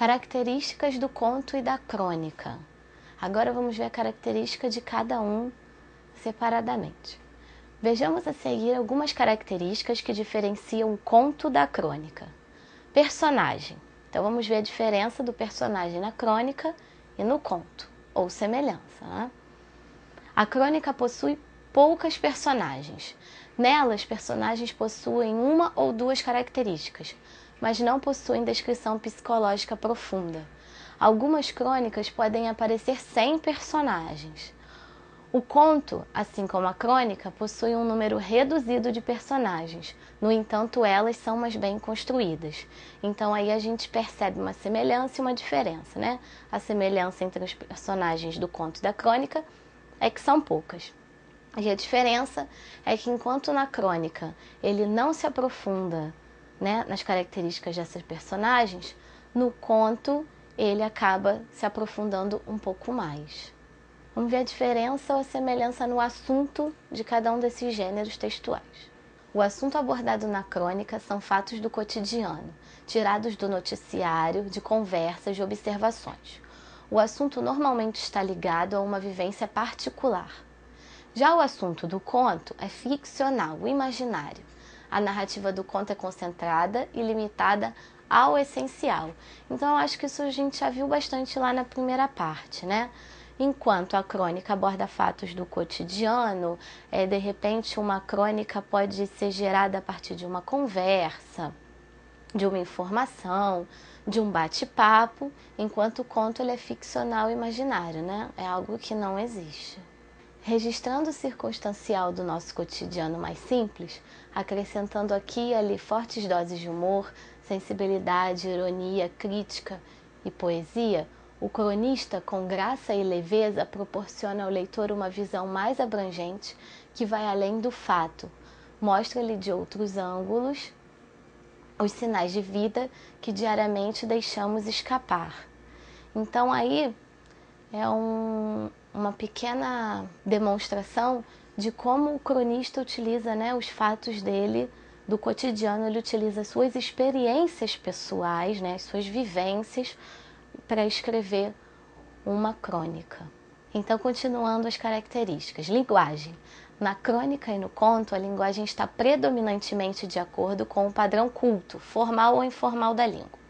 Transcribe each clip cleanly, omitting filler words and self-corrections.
Características do conto e da crônica. Agora vamos ver a característica de cada um separadamente. Vejamos a seguir algumas características que diferenciam o conto da crônica. Personagem. Então vamos ver a diferença do personagem na crônica e no conto, ou semelhança, né? A crônica possui poucas personagens. Nelas, personagens possuem uma ou duas características, mas não possuem descrição psicológica profunda. Algumas crônicas podem aparecer sem personagens. O conto, assim como a crônica, possui um número reduzido de personagens. No entanto, elas são mais bem construídas. Então aí a gente percebe uma semelhança e uma diferença, né? A semelhança entre os personagens do conto e da crônica é que são poucas. E a diferença é que enquanto na crônica ele não se aprofunda, né, nas características dessas personagens, no conto ele acaba se aprofundando um pouco mais. Vamos ver a diferença ou a semelhança no assunto de cada um desses gêneros textuais. O assunto abordado na crônica são fatos do cotidiano, tirados do noticiário, de conversas, de observações. O assunto normalmente está ligado a uma vivência particular. Já o assunto do conto é ficcional, o imaginário. A narrativa do conto é concentrada e limitada ao essencial. Então, eu acho que isso a gente já viu bastante lá na primeira parte, né? Enquanto a crônica aborda fatos do cotidiano, de repente uma crônica pode ser gerada a partir de uma conversa, de uma informação, de um bate-papo, enquanto o conto ele é ficcional e imaginário, né? É algo que não existe. Registrando o circunstancial do nosso cotidiano mais simples, acrescentando aqui e ali fortes doses de humor, sensibilidade, ironia, crítica e poesia, o cronista, com graça e leveza, proporciona ao leitor uma visão mais abrangente que vai além do fato, mostra-lhe de outros ângulos os sinais de vida que diariamente deixamos escapar. Então aí é uma pequena demonstração de como o cronista utiliza, né, os fatos dele do cotidiano, ele utiliza suas experiências pessoais, né, suas vivências para escrever uma crônica. Então, continuando as características. Linguagem. Na crônica e no conto, a linguagem está predominantemente de acordo com o padrão culto, formal ou informal da língua.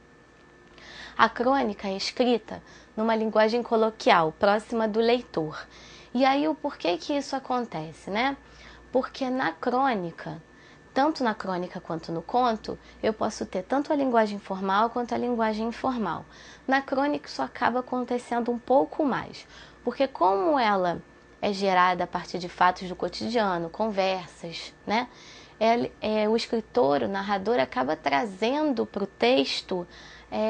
A crônica é escrita numa linguagem coloquial, próxima do leitor. E aí o porquê que isso acontece, né? Porque na crônica, tanto na crônica quanto no conto, eu posso ter tanto a linguagem formal quanto a linguagem informal. Na crônica isso acaba acontecendo um pouco mais, porque como ela é gerada a partir de fatos do cotidiano, conversas, né? O escritor, o narrador, acaba trazendo para o texto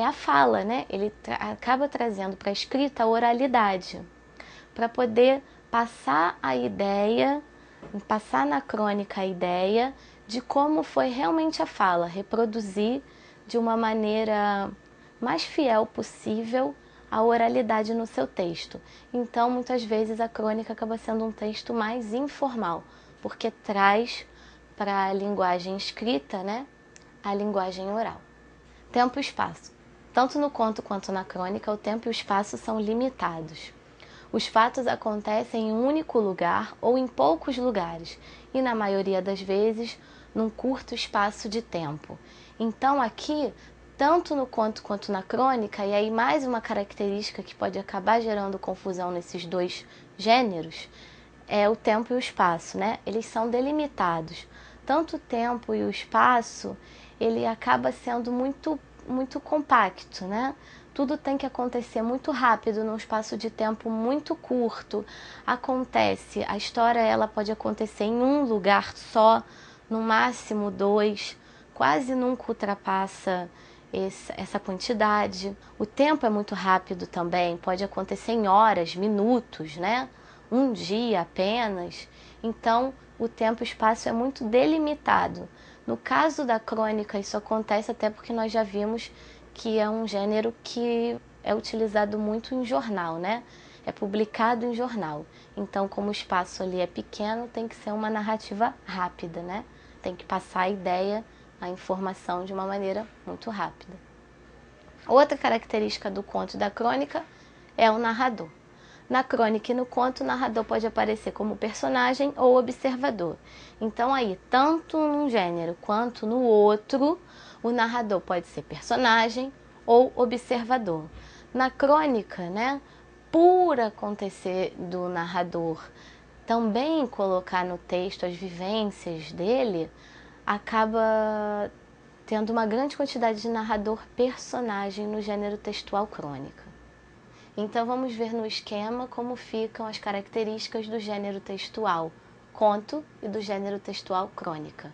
a fala, né? Ele acaba trazendo para a escrita a oralidade, para poder passar a ideia, passar na crônica a ideia de como foi realmente a fala, reproduzir de uma maneira mais fiel possível a oralidade no seu texto. Então, muitas vezes a crônica acaba sendo um texto mais informal, porque traz para a linguagem escrita, né, a linguagem oral. Tempo e espaço. Tanto no conto quanto na crônica, o tempo e o espaço são limitados. Os fatos acontecem em um único lugar ou em poucos lugares, e na maioria das vezes, num curto espaço de tempo. Então aqui, tanto no conto quanto na crônica, e aí mais uma característica que pode acabar gerando confusão nesses dois gêneros, é o tempo e o espaço, né? Eles são delimitados. Tanto o tempo e o espaço, ele acaba sendo muito compacto, né? Tudo tem que acontecer muito rápido, num espaço de tempo muito curto. Acontece, a história ela pode acontecer em um lugar só, no máximo 2, quase nunca ultrapassa essa quantidade. O tempo é muito rápido também, pode acontecer em horas, minutos, né? Um dia apenas. Então, o tempo e o espaço é muito delimitado. No caso da crônica, isso acontece até porque nós já vimos que é um gênero que é utilizado muito em jornal, né? É publicado em jornal. Então, como o espaço ali é pequeno, tem que ser uma narrativa rápida, né? Tem que passar a ideia, a informação de uma maneira muito rápida. Outra característica do conto e da crônica é o narrador. Na crônica e no conto, o narrador pode aparecer como personagem ou observador. Então aí, tanto num gênero quanto no outro, o narrador pode ser personagem ou observador. Na crônica, né, por acontecer do narrador também colocar no texto as vivências dele, acaba tendo uma grande quantidade de narrador personagem no gênero textual crônica. Então vamos ver no esquema como ficam as características do gênero textual conto e do gênero textual crônica.